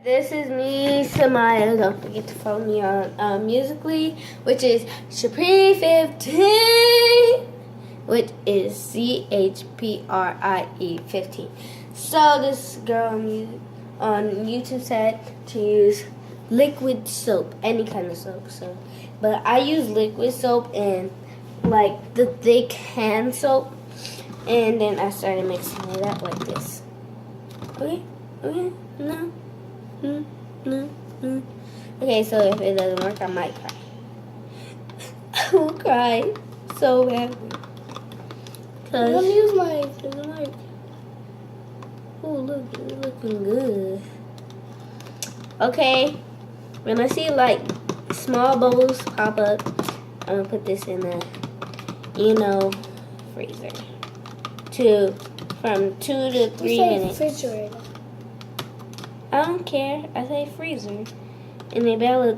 This is me, Samaya. Don't forget to follow me on Musically, which is Chaprie15, which is CHPRIE15. So this girl on YouTube said to use liquid soap, any kind of soap. But I use liquid soap and like the thick hand soap, and then I started mixing it up like this. Okay, no. Okay, so if it doesn't work, I might cry. I will cry so badly. Let me use my light. Oh, look, it's looking good. Okay, when I see like small bubbles pop up, I'm gonna put this in the, freezer. From 2 to 3 minutes. Refrigerator. I don't care. I say freezer. And they better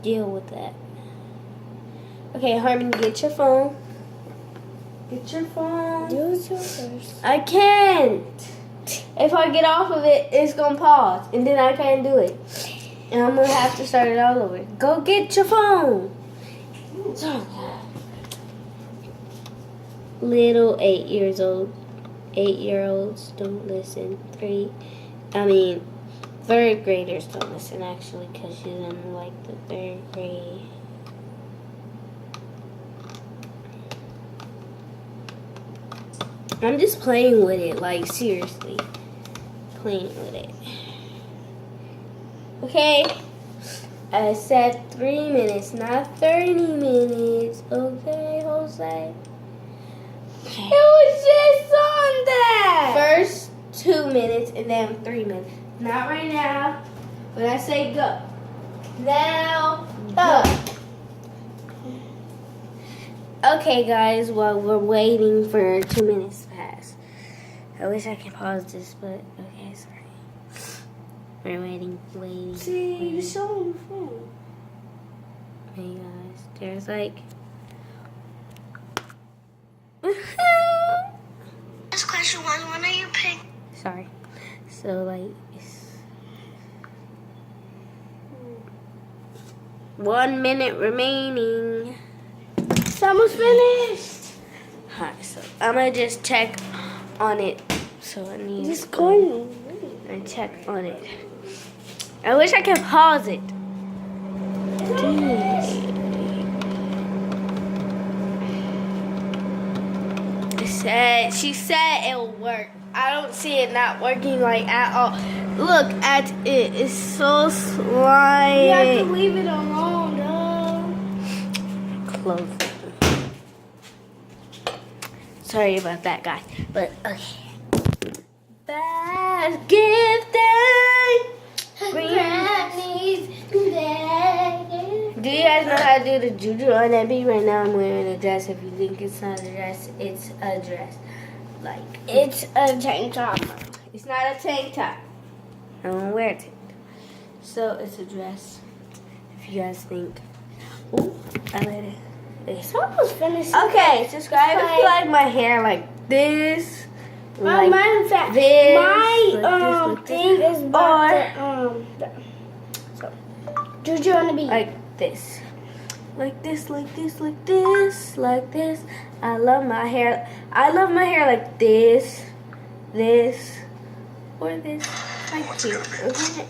deal with that. Okay, Harmon, get your phone. Get your phone. Use yours first. I can't. If I get off of it, it's going to pause. And then I can't do it. And I'm going to have to start it all over. Go get your phone. Little 8-year-olds don't listen. Third graders don't listen, actually, because she's in like the 3rd grade. I'm just playing with it, like seriously. Playing with it. Okay. I said 3 minutes, not 30 minutes. Okay, Jose? Okay. It was just on that. First 2 minutes and then 3 minutes. Not right now. When I say go. Now, go. Okay, guys, while we're waiting for 2 minutes to pass. I wish I could pause this, but okay, sorry. We're waiting. See, you're showing the phone. Hey, guys, there's like... This question was, when are you picking? Sorry. So, like... 1 minute remaining. It's almost finished. Alright, so I'm gonna just check on it. So I need Just going. I check on it. I wish I could pause it. She said it'll work. I don't see it not working like at all. Look at it. It's so slimy. You have to leave it alone, though. Close it. Sorry about that, guys. But okay. Bad gifting. Granny's day. Do you guys know how to do the juju on that beat? Right now I'm wearing a dress. If you think it's not a dress, it's a dress. Like, It's a tank top. it's not a tank top. I don't wear a tank top. So it's a dress. If you guys think. Ooh, I let it. It's almost finished. Okay, subscribe if you like my hair like this. Like Mine, in fact, this. my like this, thing is about so, Juju on the beat. like this. Like this, like this, like this, like this. I love my hair. I love my hair like this, this, or this. Like here. Okay.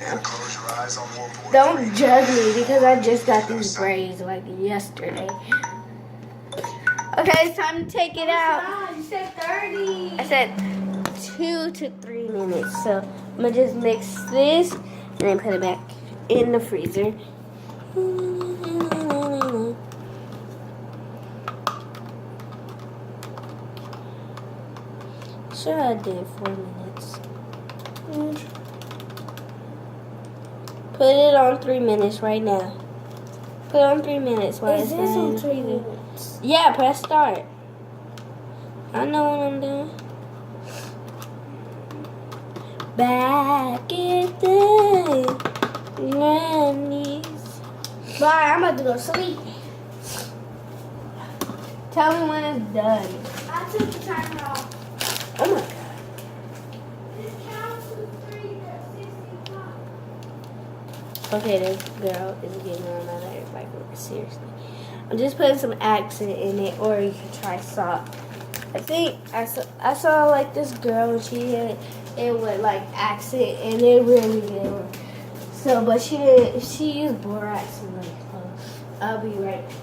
Don't judge me because I just got these braids like yesterday. Okay, it's time to take it out. You said 30. I said 2 to 3 minutes. So I'm gonna just mix this and then put it back in the freezer. Sure, I did 4 minutes. Put it on 3 minutes right now. Put it on 3 minutes. While Is this on 3 minutes? Yeah, press start. I know what I'm doing. Back in the grannies. Bye, I'm about to go sleep. Tell me when it's done. I took the timer off. Oh my god. This counts to 3 to 65. Okay, this girl is getting on another, like, seriously. I'm just putting some accent in it, or you can try salt. I think I saw like this girl, and she had it with like accent, and it really good. So, but she used borax and like, I'll be right back.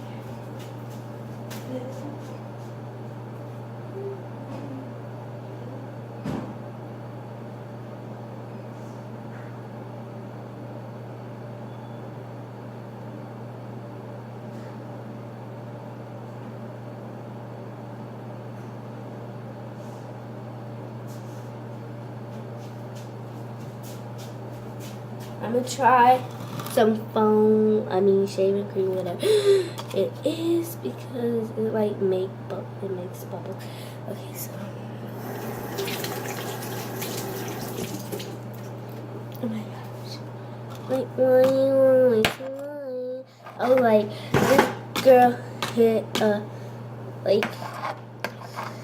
I'm gonna try some shaving cream, whatever it is, because it like makes bubbles. Okay, so oh my gosh, like why? Oh, like this girl hit like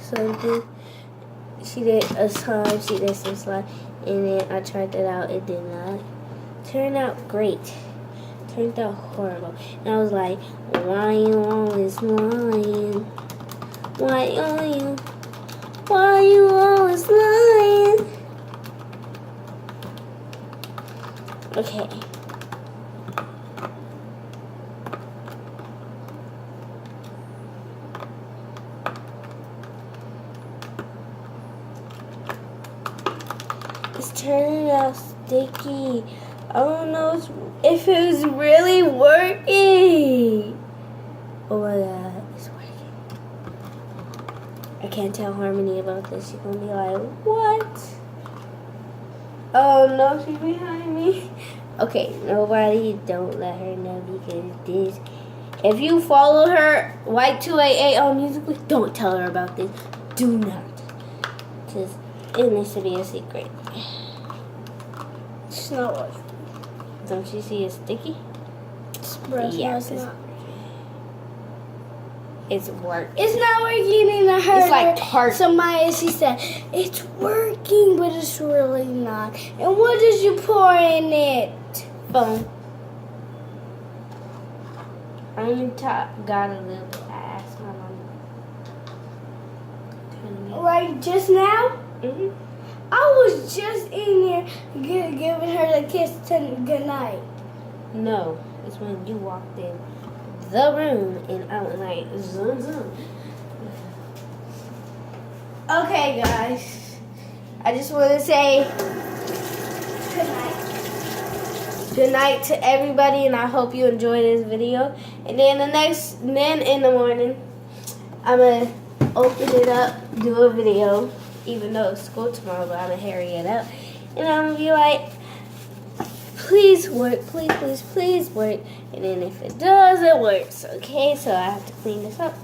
something. She did a slime. She did some slime, and then I tried that out. It did not turn out great. Turned out horrible. And I was like, why you always lying? Why you always lying? Okay. It's turning out sticky. I don't know if it was really working. Oh my god, it's working. I can't tell Harmony about this. She's gonna be like, what? Oh no, she's behind me. Okay, nobody, don't let her know, because this. If you follow her, White288 on Musical.ly, don't tell her about this. Do not. Because it needs to be a secret. It's not working. Don't you see it's sticky? Yeah, it's not. It's working. It's not working, and I heard it's like tart. Somebody, she said, it's working, but it's really not. And what did you pour in it? Foam. I only got a little bit. I asked my mom. Right just now? Mm-hmm. I was just in there giving her the kiss good night. No, it's when you walked in the room and I was like, zoom, zoom. Okay, guys. I just want to say good night. Good night to everybody, and I hope you enjoyed this video. And then in the morning, I'm going to open it up, do a video. Even though it's school tomorrow, but I'm going to hurry it up. And I'm going to be like, please work, please, please, please work. And then if it does, it works. Okay, so I have to clean this up.